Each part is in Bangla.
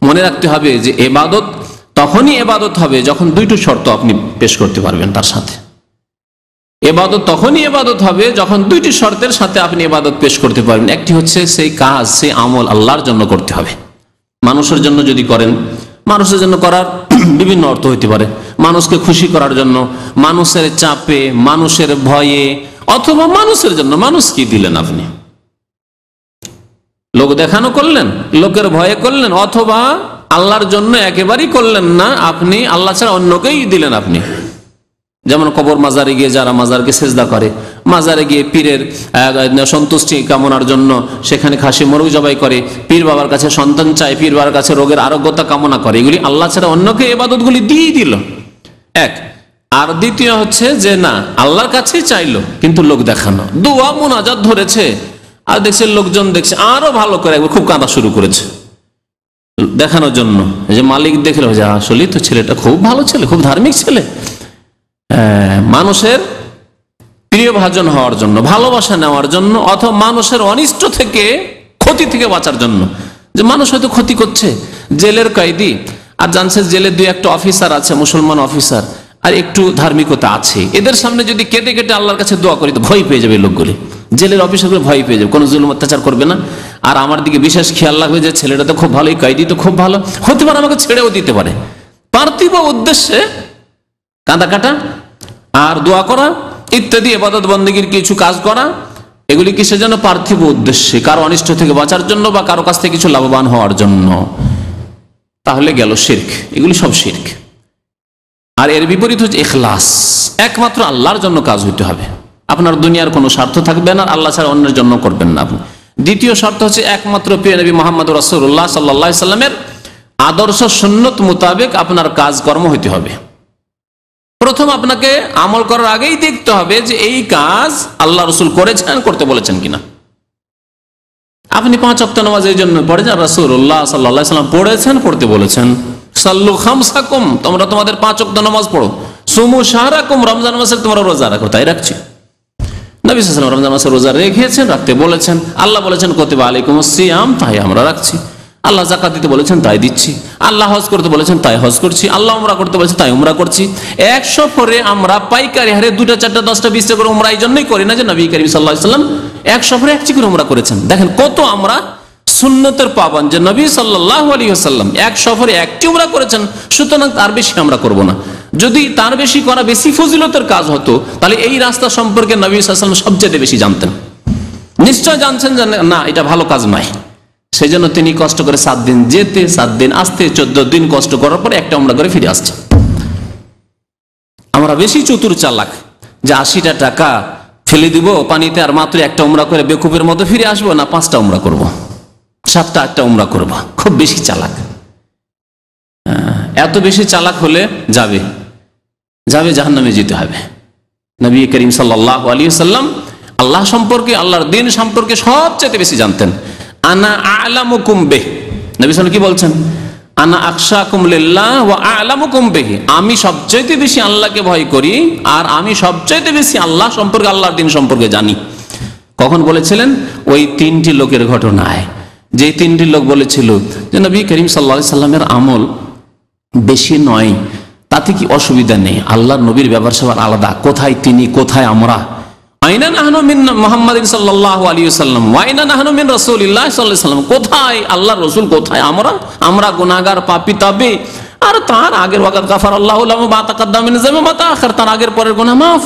মনে রাখতে হবে যে ইবাদত তখনই ইবাদত হবে যখন দুইটো শর্ত আপনি পেশ করতে পারবেন তার সাথে। ইবাদত তখনই ইবাদত হবে যখন দুইটি শর্তের সাথে আপনি ইবাদত পেশ করতে পারবেন। একটি হচ্ছে সেই কাজ, সেই আমল আল্লাহর জন্য করতে হবে। মানুষের জন্য যদি করেন, মানুষের জন্য করার বিভিন্ন অর্থ হইতে পারে, মানুষকে খুশি করার জন্য, মানুষের চাপে, মানুষের ভয়ে, অথবা মানুষের জন্য। মানুষ কি দিলেন আপনি? লোক দেখানো করলেন, লোকের ভয়ে করলেন, অথবা আল্লাহর জন্য একেবারেই করলেন না, আপনি আল্লাহ ছাড়া অন্যকেই দিলেন আপনি। যেমন কবর মাজারে গিয়ে যারা মাজারকে সেজদা করে, মাজারে গিয়ে পীরের সন্তুষ্টি কামনার জন্য সেখানে খাসি মোরগ জবাই করে, পীর বাবার কাছে সন্তান চায়, পীর বাবার কাছে রোগের আরোগ্যতা কামনা করে, এগুলি আল্লাহ ছাড়া অন্যকে ইবাদতগুলি দিয়ে দিল এক। আর দ্বিতীয় হচ্ছে যে না, আল্লাহর কাছেই চাইলো কিন্তু লোক দেখানো, দোয়া মুনাজাত ধরেছে, আর দেখছে লোকজন দেখছে আরো ভালো করে একবার খুব কাঁদা শুরু করেছে দেখানোর জন্য। যে মালিক দেখলো যে আসলে তো ছেলেটা খুব ভালো ছেলে, খুব ধার্মিক ছেলে, মানুষের প্রিয় ভাজন হওয়ার জন্য, ভালোবাসা নেওয়ার জন্য, অথবা মানুষের অনিষ্ট থেকে, ক্ষতি থেকে বাঁচার জন্য। যে মানুষ হয়তো ক্ষতি করছে, জেলের কয়েদি, আর জানছে জেলে দুই একটা অফিসার আছে, মুসলমান অফিসার, আর একটু ধার্মিকতা আছে, এদের সামনে যদি কেটে কেটে আল্লাহর কাছে দোয়া করি তো ভয় পেয়ে যাবে লোকগুলি, জেলের অফিসারগুলো ভয় পেয়ে যাবে, কোনো জুলুম অত্যাচার করবে না। আর আমার দিকে বিশেষ খেয়াল রাখবে যে ছেলেটা তো খুব ভালো, এই কয়েদি তো খুব ভালো, হতে পারে আমাকে ছেড়েও দিতে পারে। পার্থিব উদ্দেশ্যে কাঁদা কাটা আর দোয়া করা ইত্যাদি ইবাদত বন্দেগীর কিছু কাজ করা, এগুলি কিসের জন্য? পার্থিব উদ্দেশ্যে, কারো অনিষ্ট থেকে বাঁচার জন্য বা কারো কাছ থেকে কিছু লাভবান হওয়ার জন্য। তাহলে গেল শিরক, এগুলি সব শিরক। আর এর বিপরীত হচ্ছে ইখলাস, একমাত্র আল্লাহর জন্য কাজ হইতে হবে, আপনার দুনিয়ার কোনো স্বার্থ থাকবে না, আল্লাহ ছাড়া অন্যের জন্য করবেন না আপনি। দ্বিতীয় শর্ত হচ্ছে একমাত্র প্রিয় নবী মুহাম্মদ রাসূলুল্লাহ সাল্লাল্লাহু আলাইহি সাল্লামের আদর্শ সুন্নত মোতাবেক আপনার কাজকর্ম হইতে হবে। প্রথম আপনাকে আমল করার আগেই দেখতে হবে যে এই কাজ আল্লাহ রসুল করেছেন, করতে বলেছেন কিনা। আপনি 5 ওয়াক্ত নামাজ এই জন্য পড়ে যান, রাসূলুল্লাহ সাল্লাল্লাহু আলাইহি সাল্লাম পড়েছেন, পড়তে বলেছেন। সাল্লু খামসাকুম, তোমরা তোমাদের 5 ওয়াক্ত নামাজ পড়ো। সুমু শাহরাকুম, রমজান মাসে তোমরা রোজা রাখো, তাই রাখছি। নবী সাল্লাল্লাহু আলাইহি ওয়াসাল্লাম রমজান মাসে রোজা রেখেছেন, রাখতে বলেছেন। আল্লাহ বলেছেন কুতিবা আলাইকুমুস সিয়াম, তাই আমরা রাখছি। আল্লাহ যাকাত দিতে বলেছেন, তাই দিচ্ছি। আল্লাহ হজ করতে বলেছেন, তাই হজ করছি। আল্লাহ উমরা করতে বলেছেন, তাই উমরা করছি। 1 সফরে আমরা পাইকারি হারে 2টা 4টা 10টা 20টা করে উমরা এই জন্যই করি না যে নবী করিম সাল্লাল্লাহু আলাইহি ওয়াসাল্লাম 1 সফরে 1টি করে উমরা করেছেন। দেখেন কত আমরা সুন্নতের পাবন, যে নবী সাল্লাল্লাহু আলাইহি ওয়াসাল্লাম 1 সফরে 1টি উমরা করেছেন, সুতরাং তার বেশি আমরা করব না। যদি তার বেশি করা বেশি ফজিলতের কাজ হতো, তাহলে এই রাস্তা সম্পর্কে নবী সাল্লাল্লাহু আলাইহি ওয়াসাল্লাম সবচেয়ে বেশি জানতেন। নিশ্চয় জানছেন যে না, এটা ভালো কাজ নয়। সেই জন্য তিনি কষ্ট করে 7 দিন যেতে, 7 দিন আসতে, 14 দিন কষ্ট করার পরে একটা উমরা করে ফিরে আসছে। আমরা বেশি চতুর চালাক, যে 80টা টাকা ফেলে দিব পানিতে আর মাত্র একটা উমরা করে বেকুবের মতো ফিরে আসবো, না 5টা উমরা করব, 7টা 8টা উমরা করব। খুব বেশি চালাক। এত বেশি চালাক হলে যাবে জাহান্নামে যেতে হবে। নবী করিম সাল্লাল্লাহু আলাইহি ওয়াসাল্লাম আল্লাহ সম্পর্কে, আল্লাহর দ্বীন সম্পর্কে সবচেয়ে বেশি জানতেন। আনা আ'লামুকুম বিহি, নবী সাল্লাল্লাহু আলাইহি ওয়াসাল্লাম কি বলছেন? আনা আখশাকুম লিল্লাহ ওয়া আ'লামুকুম বিহি, আমি সবচেয়ে বেশি আল্লাহকে ভয় করি আর আমি সবচেয়ে বেশি আল্লাহ সম্পর্কে, আল্লাহর দ্বীন সম্পর্কে জানি। কখন বলেছিলেন? ওই 3টি লোকের ঘটনায়, যে 3টি লোক বলেছিল যে নবী করিম সাল্লাল্লাহু আলাইহি ওয়াসাল্লামের আমল বেশি নয়, তাতে কি অসুবিধা নেই, আল্লাহর নবীর ব্যবহার সবার আলাদা, কোথায় তিনি কোথায় আমরা। আইনা নাহনু মিন মুহাম্মাদিন সাল্লাল্লাহু আলাইহি ওয়াসাল্লাম ওয়া আইনা নাহনু মিন রাসূলিল্লাহ সাল্লাল্লাহু আলাইহি ওয়াসাল্লাম, কোথায় আল্লাহর রাসূল, কোথায় আমরা গুনাহগার পাপী তবে, আর তার আগের ওয়াকাত গাফারাল্লাহু লাহু মা তাকাদ্দামা মিন যামবি মা তাআখার, তার আগের পরের গুনাহ মাফ।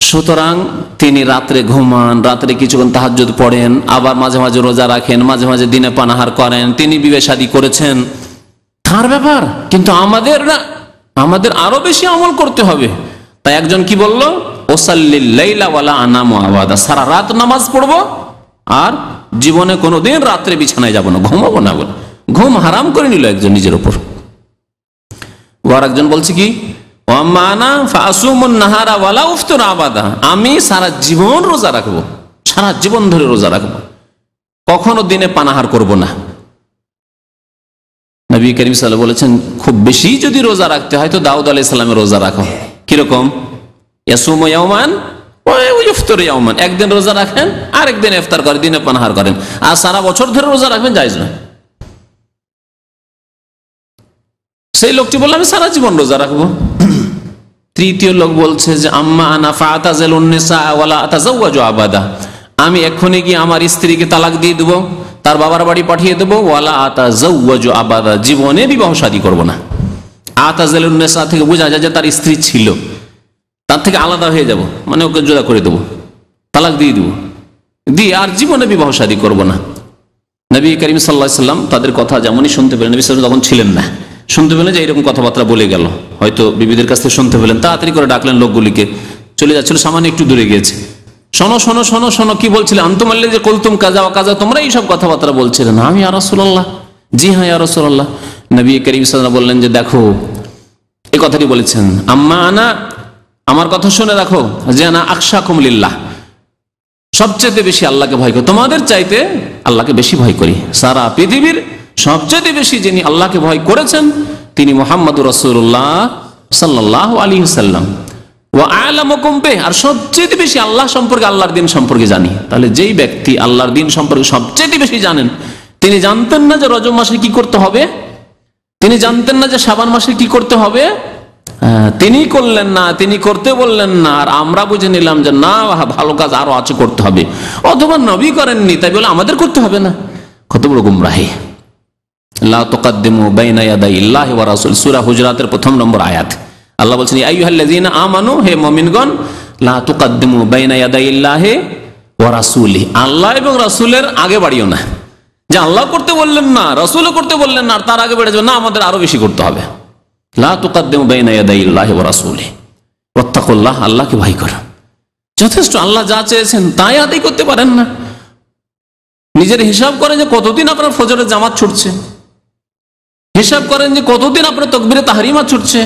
সুতরাং তিনি রাত্রে ঘুমান, রাত্রে কিছুক্ষণ তাহাজ্জুদ পড়েন, আবার মাঝে মাঝে রোজা রাখেন, মাঝে মাঝে দিনে পানাহার করেন, তিনি বিয়ে শাদী করেছেন, তার ব্যাপার। কিন্তু আমাদের না, আমাদের আরো বেশি আমল করতে হবে। তাই একজন কি বলল? ওসাল্লিল লাইলা ওয়ালা আনামু আবাদা, সারা রাত নামাজ পড়বো আর জীবনে কোনোদিন রাত্রে বিছানায় যাব না, ঘুমাবো না বলে ঘুম হারাম করে নিল একজন নিজের উপর। আর একজন বলছে কি? ওয়ামানা ফাসুমুন নাহারা ওয়ালা উফতুর আবাদা, আমি সারা জীবন রোজা রাখবো, সারা জীবন ধরে রোজা রাখবো, কখনো দিনে পানাহার করব না। নবী করিম সাল্লাল্লাহু আলাইহি ওয়াসাল্লাম বলেছেন, খুব বেশি যদি রোজা রাখতে হয় তো দাউদ আলাইহিস সালামের রোজা রাখো। কিরকম? ইয়াসুমু ইয়াওমান ওয়া ইফতারু ইয়াওমান, একদিন রোজা রাখেন আর একদিন ইফতার করেন, দিনে পানাহার করেন। আর সারা বছর ধরে রোজা রাখবেন জায়েজ নয়। সেই লোকটি বলল আমি সারা জীবন রোজা রাখবো। তৃতীয় লোক বলছে যে আম্মা আনা ফাতাজিলুন নিসা ওয়ালা আতাজাওয়াজু আবাদা, আমি এক্ষুনি গিয়ে আমার স্ত্রীকে তালাক দিয়ে দেবো, তার বাবার বাড়ি পাঠিয়ে দেবো, ওয়ালা আতাজাওয়াজু আবাদা, জীবনে বিবাহ শাদী করবো না। আতাজিলুন নিসা থেকে বোঝা যায় যে তার স্ত্রী ছিল, তার থেকে আলাদা হয়ে যাব, মানে ওকে জোড়া করে দেবো, তালাক দিয়ে দেবো, দিয়ে আর জীবনে বিবাহ শাদী করবো না। নবী করিম সাল্লাল্লাহু আলাইহি সাল্লাম তাদের কথা যেমনই শুনতে পেলেন, নবী সাল্লাল্লাহু আলাইহি ওয়াসাল্লাম তখন ছিলেন না, শুনতে পেলেন যে এরকম কথাবার্তা বলে গেল, হয়তো বিবিদের কাছ থেকে শুনতে পেলেন, তাড়াতাড়ি করে ডাকলেন লোকগুলিকে, চলে যাচ্ছিল, সামান্য একটু দূরে গিয়েছে। শোনো শোনো শোনো শোনো, কি বলছিলেন? আনতুমাল্লে যে কুলতুম কাজা ওয়া কাজা, তোমরা এইসব কথাবার্তা বলছিলে না? আমি ইয়া রাসূলুল্লাহ, জি হ্যাঁ ইয়া রাসূলুল্লাহ। নবী করিম সাল্লাল্লাহু আলাইহি ওয়াসাল্লাম বললেন যে দেখো, এই কথাটি বলেছেন, আম্মা আনা, আমার কথা শুনে রাখো, যে আনা আখশাকুম লিল্লাহ, সবচেয়ে বেশি আল্লাহকে ভয় করি, তোমাদের চাইতে আল্লাহকে বেশি ভয় করি। সারা পৃথিবীর সবচেয়ে বেশি যিনি আল্লাহকে ভয় করেছেন তিনি মুহাম্মদুর রাসূলুল্লাহ সাল্লাল্লাহু আলাইহি ওয়াসাল্লাম। ওয়া আ'লামুকুম বিহি, আর সবচেয়ে বেশি আল্লাহ সম্পর্কে, আল্লাহর দিন সম্পর্কে জানি। তাহলে যেই ব্যক্তি আল্লাহর দিন সম্পর্কে সবচেয়ে বেশি জানেন, তিনি জানতেন না যে রজব মাসে কি করতে হবে, তিনি জানতেন না যে শাবান মাসে কি করতে হবে, তিনি করলেন না, তিনি করতে বললেন না, আর আমরা বুঝে নিলাম যে না, ভালো কাজ আরো আছে, করতে হবে, অথবা নবী করেননি তাই বলে আমাদের করতে হবে না। কত বড় গুমরাহি। লা তুকদ্দিমু বাইনা ইয়াদাইল্লাহি ওয়া রাসূল, সূরা হুজরাতের 1 নম্বর আয়াত। আল্লাহ বলছেন ইয়া আইয়ুহাল্লাযীনা আমানু, হে মুমিনগণ, লা তুকদ্দিমু বাইনা ইয়াদাইল্লাহি ওয়া রাসূলিহি, আল্লাহ এবং রাসূলের আগে বাড়িও না, যে আল্লাহ করতে বললেন না, রাসূলও করতে বললেন না, আর তার আগে বেড়ে যাবে না, আমাদের আরো বেশি করতে হবে। লা তুকদ্দিমু বাইনা ইয়াদাইল্লাহি ওয়া রাসূলিহি ওয়াত্তাকুল্লাহ, আল্লাহকে ভয় করো। যথেষ্ট, আল্লাহ যা চেয়েছেন তাই আদায় করতে পারেন না। নিজের হিসাব করেন যে কতদিন আপনার ফজরের জামাত ছুটছে, হিসাব করেন যে কতদিন আপনার তাকবীরে তাহরিমা ছুটছে,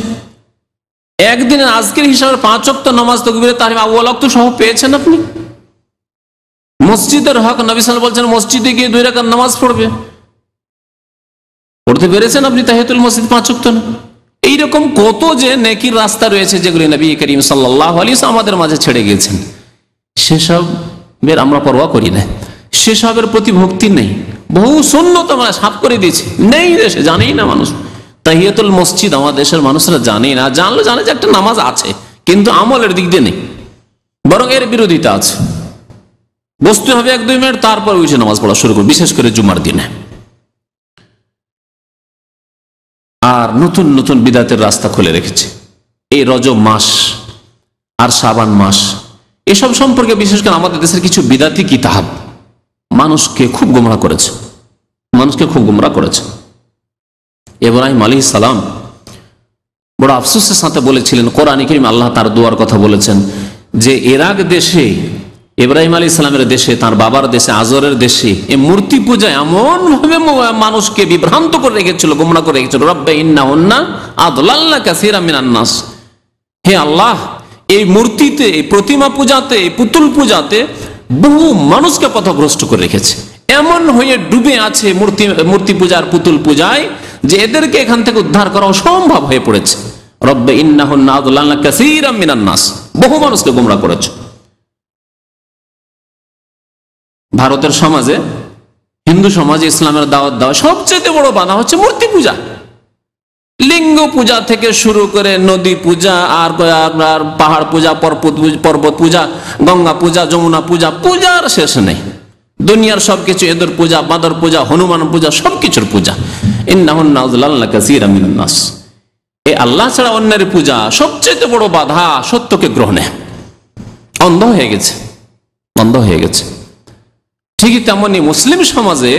একদিনের আজকের হিসাবে 5 ওয়াক্ত নামাজ তাকবীরে তাহরিমা আউয়াল ওয়াক্ত সহ পেয়েছেন আপনি। মসজিদের হক, নবী সাল্লাল্লাহু আলাইহি ওয়াসাল্লাম বলছেন মসজিদে গিয়ে 2 রাকাত নামাজ পড়বে, পড়তে পেরেছেন আপনি তাহিয়াতুল মসজিদ 5 ওয়াক্ত না? এইরকম কত যে নেকির রাস্তা রয়েছে যেগুলি নবী করিম সাল্লাল্লাহু আলাইহি ওয়াসাল্লাম আমাদের মাঝে ছেড়ে গিয়েছেন, সেসবের আমরা পরোয়া করি না, সেসবের প্রতি ভক্তি নেই। বহু সুন্নত আমরা সাফ করে দিয়েছি, নেই দেশে, জানেই না মানুষ। তাহিয়াতুল মসজিদ আমার দেশের মানুষরা জানেই না, জানলে জানে যে একটা নামাজ আছে, কিন্তু আমলের দিক দিয়ে নেই, বরং এর বিরোধিতা আছে। বসতে হবে 1-2 মিনিট, তারপর উঠে নামাজ পড়া শুরু করবে, বিশেষ করে জুমার দিনে। আর নতুন নতুন বিদাতের রাস্তা খুলে রেখেছে। এই রজব মাস আর শাবান মাস, এসব সম্পর্কে বিশেষ করে আমাদের দেশের কিছু বিদাতি কিতাব মানুষকে খুব গোমরাহ করেছে, মানুষকে খুব গোমরাহ করেছে। ইব্রাহিম আলাইহিস সালাম বড় আফসোসের সাথে বলেছিলেন, কোরআনে কারীমে আল্লাহ তার দোয়ার কথা বলেছেন যে ইরাক দেশে, ইব্রাহিম আলাইহিস সালামের দেশে, তার বাবার দেশে, আজরের দেশে এই মূর্তি পূজা এমন ভাবে মানুষকে বিভ্রান্ত করে রেখেছিল, গোমরাহ করে রেখেছিল। রব্বে ইন্নাহুন্না আদলাল্না কাসীরাম মিনান নাস, হে আল্লাহ, এই মূর্তিতে, এই প্রতিমা পূজাতে, এই পুতুল পূজাতে বহু মানুষকে পথভ্রষ্ট করে রেখেছে। এমন হয়ে ডুবে আছে মূর্তি পূজার, পুতুল পূজায়, যে এদেরকে এখান থেকে উদ্ধার করা অসম্ভব হয়ে পড়েছে। রব্বে ইন্নাহুন্না আদলাল্না কাসীরাম মিনান নাস, বহু মানুষকে গোমরাহ করেছে। ভারতের সমাজে, হিন্দু সমাজে ইসলামের দাওয়াত দেওয়া সবচেয়ে বড় বাধা হচ্ছে মূর্তি পূজা। লিঙ্গ পূজা থেকে শুরু করে নদী পূজা, আর পাহাড় পূজা, পর্বত পূজা, গঙ্গা পূজা, যমুনা পূজা, পূজার শেষ নেই। দুনিয়ার সবকিছু, এদের পূজা, বাদর পূজা, হনুমান পূজা, সবকিছুর পূজা। ইন্নাহুন্না আযলাল্না কাসীরাম মিনান নাস, এই আল্লাহ ছাড়া অন্যের পূজা সবচেয়ে বড় বাধা সত্যকে গ্রহণে। অন্ধ হয়ে গেছে, অন্ধ হয়ে গেছে। ঠিকই তেমনি মুসলিম সমাজে,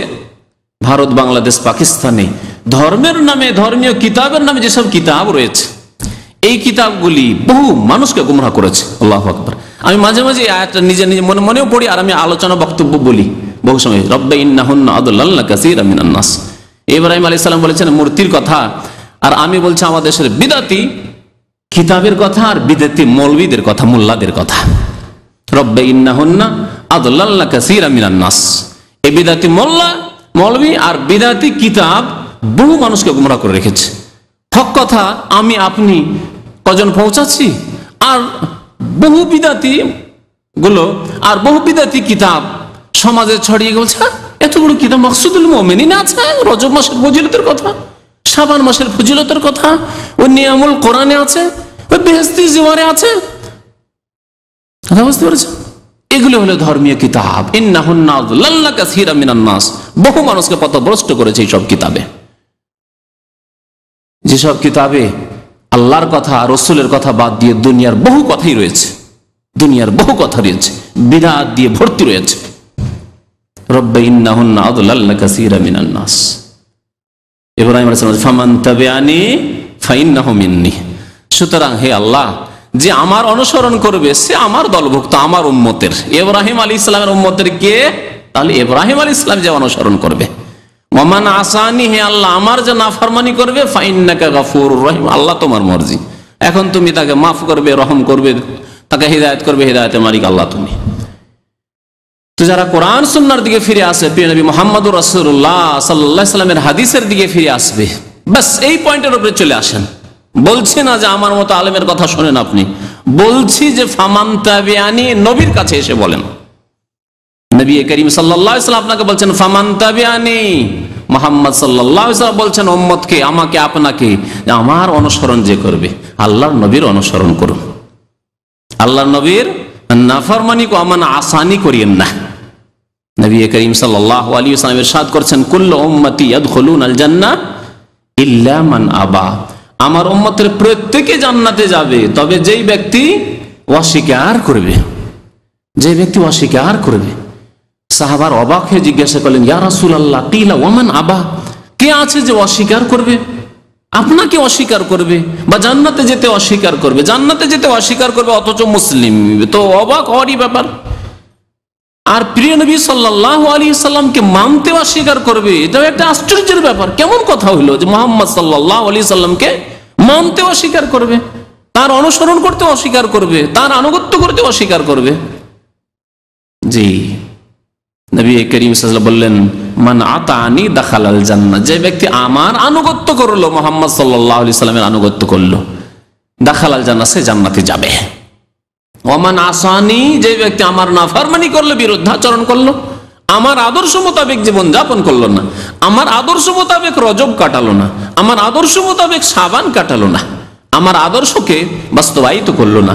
ভারত, বাংলাদেশ, পাকিস্তানে ধর্মের নামে, ধর্মীয় কিতাবের নামে যেসব কিতাব রয়েছে, এই কিতাবগুলি বহু মানুষকে গুমরাহ করেছে। আল্লাহু আকবার। আমি মাঝে মাঝে আয়াতটা নিজে নিজে মনে মনেও পড়ি, আর আমি আলোচনা বক্তব্য বলি বহু সময়। রব্বে ইন্নাহুন্না আদলাল্না কাসীরাম মিনান নাস, ইব্রাহিম আলাইহিস সালাম বলেছেন মূর্তির কথা, আর আমি বলছি আমাদের দেশের বিদাতি কিতাবের কথা, আর বিদাতি মৌলবীদের কথা, মোল্লাদের কথা। রব্বে ইন্নাহুন্না আদলাল্না কাসীরাম মিনান নাস, এই বিদাতি মোল্লা, মৌলবী আর বিদাতি কিতাব বহু মানুষকে গুমরাহ করে রেখেছে। হক কথা আমি আপনি কজন পৌঁছাচ্ছি, আর বহু বিদাতি গুলো, আর বহু বিদাতি কিতাব সমাজে ছড়িয়ে গেছে। এত বড় কিতাব মাকসুদুল মুমিনিন আছে, রজব মাসের ফজিলতের কথা, শাবান মাসের ফজিলতের কথা ওই নিয়ামুল কোরআনে আছে, ওই বেহেশতি জিওয়ারে আছে। কথা বুঝতে পেরেছেন? এগুলো হলো ধর্মীয় কিতাব। ইন্নাহুন্না আযলাল্লা কাসীরা মিনান নাস, বহু মানুষকে পথভ্রষ্ট করেছে এইসব কিতাবে। যেসব কিতাবে আল্লাহর কথা রাসূলের কথা বাদ দিয়ে দুনিয়ার বহু কথাই রয়েছে, দুনিয়ার বহু কথা রয়েছে, বিদআত দিয়ে ভর্তি রয়েছে। রব্বি ইন্নাহুন্না আযলাল্লা কাসীরা মিনান নাস। ইব্রাহিম আলাইহিস সালাম ফামান তাবিআনি ফাইন্নাহু মিন্নি। সুতরাং হে আল্লাহ, যে আমার অনুসরণ করবে সে আমার দলভুক্ত, আমার উম্মতের। ইব্রাহিম আলাইহিস সালামের উম্মতের কে? তাহলে ইব্রাহিম আলাইহিস সালাম যে অনুসরণ করবে। ওমান আসানি, হে আল্লাহ আমার যে নাফরমানি করবে, ফাইন্নাকা গাফুরুর রহিম, আল্লাহ তোমার মর্জি। এখন তুমি তাকে মাফ করবে, রহম করবে, তাকে হিদায়াত করবে, হিদায়াতের মালিক আল্লাহ তুমি। তো যারা কোরআন সুন্নাহর দিকে ফিরে আসে, প্রিয় নবী মুহাম্মদুর রাসূলুল্লাহ সাল্লাল্লাহু আলাইহি সাল্লামের হাদিসের দিকে ফিরে আসবে, বাস এই পয়েন্টের উপরে চলে আসেন। বলছি না যে আমার মতো আলেমের কথা শোনেন আপনি, বলছি যে ফামান তাবিআনি, নবীর কাছে এসে বলেন। নবী করিম সাল্লাল্লাহু আলাইহি সাল্লাম আপনাকে বলছেন ফামান তাবিআনি, মুহাম্মদ সাল্লাল্লাহু আলাইহি সাল্লাম বলছেন উম্মতকে, আমাকে আপনাকে, আমার অনুসরণ যে করবে আল্লাহর নবীর অনুসরণ করুন। আল্লাহর নবীর নাফরমানি কো আমান আসানি করিয়েন না। নবী করিম সাল্লাল্লাহু আলাইহি ওয়াসাল্লাম ইরশাদ করছেন কুল্লু উম্মতি ইয়াদখুলুনাল জান্নাহ ইল্লা মান আবা, আমার উম্মতের প্রত্যেকে জান্নাতে যাবে, তবে যেই ব্যক্তি অস্বীকার করবে, যে ব্যক্তি অস্বীকার করবে। সাহাবার অবাক হয়ে জিজ্ঞাসা করলেন, ইয়া রাসূলুল্লাহ কিলা ওয়ামান আবা, কে আছে যে অস্বীকার করবে, আপনাকে অস্বীকার করবে বা জান্নাতে যেতে অস্বীকার করবে, জান্নাতে যেতে অস্বীকার করবে অথচ মুসলিম, তো অবাক হওয়ারই ব্যাপার। আর প্রিয় নবী সাল্লাল্লাহু আলাইহি সাল্লামকে মানতে অস্বীকার করবে, এটাও একটা আশ্চর্যের ব্যাপার। কেমন কথা হইলো যে মুহাম্মদ সাল্লাল্লাহু আলাইহি সাল্লামকে মানতে অস্বীকার করবে, তার অনুসরণ করতে অস্বীকার করবে, তার আনুগত্য করতে অস্বীকার করবে। জি, নবী করিম সাল্লাল্লাহু আলাইহি ওয়াসাল্লাম বললেন মান আতানি দাখালাল জান্নাহ, যে ব্যক্তি আমার আনুগত্য করলো, মুহাম্মদ সাল্লাল্লাহু আলাইহি সাল্লামের আনুগত্য করলো, দাখালাল জান্নাহ, সে জান্নাতে যাবে। ওমান আসানি, যে ব্যক্তি আমার নাফরমানি করলো, বিরুদ্ধাচরণ করলো, আমার আদর্শ মোতাবেক জীবন যাপন করলো না, আমার আদর্শ মোতাবেক রজব কাটালো না, আমার আদর্শ মোতাবেক শাবান কাটালো না, আমার আদর্শকে বাস্তবায়িত করলো না,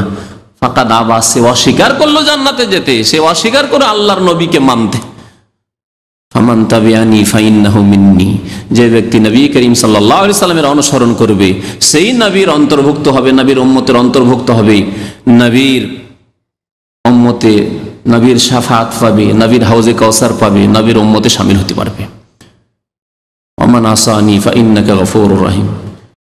ফাকাদ আবা, সে অস্বীকার করলো জান্নাতে যেতে, সে অস্বীকার করে আল্লাহর নবীকে মানতে। ফামান তাবিআনি ফাইন্নাহু মিন্নি, যে ব্যক্তি নবী করিম সাল্লাল্লাহু আলাইহি সাল্লামের অনুসরণ করবে সেই নবীর অন্তর্ভুক্ত হবে, নবীর উম্মতের অন্তর্ভুক্ত হবে, নবীর উম্মতে নবীর শাফাআত পাবে, নবীর হাউজে কাউসার পাবে, নবীর উম্মতে শামিল হতে পারবে। ওমান আসানি ফাইন্নাকা গাফুরুর রহিম।